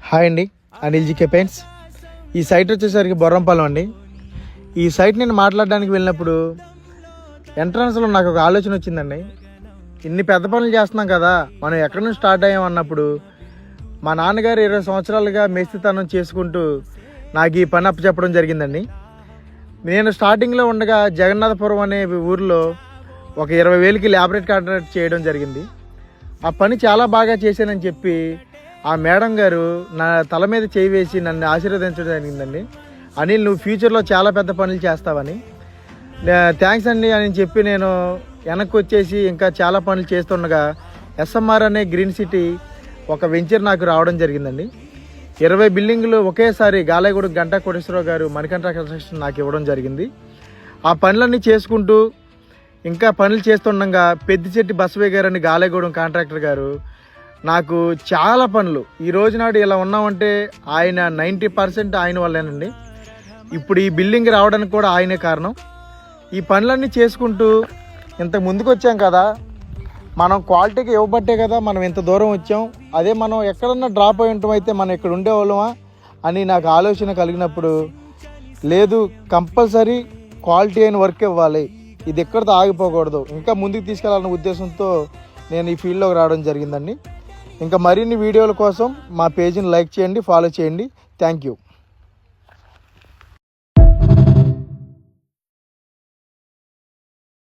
Hi అండి, Anil GK paints. ఈ site వచ్చేసరికి బొర్రంపాలెం అండి. ఈ సైట్ నేను మాట్లాడడానికి వెళ్ళినప్పుడు ఎంట్రన్స్లో నాకు ఒక ఆలోచన వచ్చిందండి. ఇన్ని పెద్ద పనులు చేస్తున్నాం కదా, మనం ఎక్కడి నుంచి స్టార్ట్ అయ్యాం అన్నప్పుడు మా నాన్నగారు 20 సంవత్సరాలుగా మేస్త్రితనం చేసుకుంటూ నాకు ఈ పని అప్పచెప్పడం జరిగిందండి. నేను స్టార్టింగ్లో ఉండగా జగన్నాథపురం అనే ఊరిలో ఒక 20,000కి ల్యాబరేట్ కాంట్రాక్ట్ చేయడం జరిగింది. ఆ పని చాలా బాగా చేశానని చెప్పి ఆ మేడం గారు నా తల మీద చేయి వేసి నన్ను ఆశీర్వదించడం జరిగిందండి. అనిల్, నువ్వు ఫ్యూచర్లో చాలా పెద్ద పనులు చేస్తావని. థ్యాంక్స్ అండి అని చెప్పి నేను వెనక్కి వచ్చేసి ఇంకా చాలా పనులు చేస్తుండగా ఎస్ఎంఆర్ అనే గ్రీన్ సిటీ ఒక వెంచర్ నాకు రావడం జరిగిందండి. 20 బిల్డింగులు ఒకేసారి గాలేగూడ గంటా కోటేశ్వరరావు గారు మణికంఠ కన్స్ట్రక్షన్ నాకు ఇవ్వడం జరిగింది. ఆ పనులన్నీ చేసుకుంటూ ఇంకా పనులు చేస్తుండగా పెద్దిచెట్టి బసవయ్య గారు అని గాలేగూడెం కాంట్రాక్టర్ గారు నాకు చాలా పనులు, ఈ రోజు నాడు ఇలా ఉన్నామంటే ఆయన 90% ఆయన వల్లేనండి. ఇప్పుడు ఈ బిల్డింగ్ రావడానికి కూడా ఆయనే కారణం. ఈ పనులన్నీ చేసుకుంటూ ఇంత ముందుకు వచ్చాం కదా, మనం క్వాలిటీకి ఇవ్వబట్టే కదా మనం ఇంత దూరం వచ్చాం. అదే మనం ఎక్కడన్నా డ్రాప్ అయి ఉంటాం అయితే మనం ఇక్కడ ఉండేవాళ్ళమా అని నాకు ఆలోచన కలిగినప్పుడు, లేదు కంపల్సరీ క్వాలిటీ అయిన వర్క్ ఇవ్వాలి, ఇది ఎక్కడితో ఆగిపోకూడదు, ఇంకా ముందుకు తీసుకెళ్లాలనే ఉద్దేశంతో నేను ఈ ఫీల్డ్లోకి రావడం జరిగిందండి. ఇంకా మరిన్ని వీడియోల కోసం మా పేజీని లైక్ చేయండి, ఫాలో చేయండి. Thank you.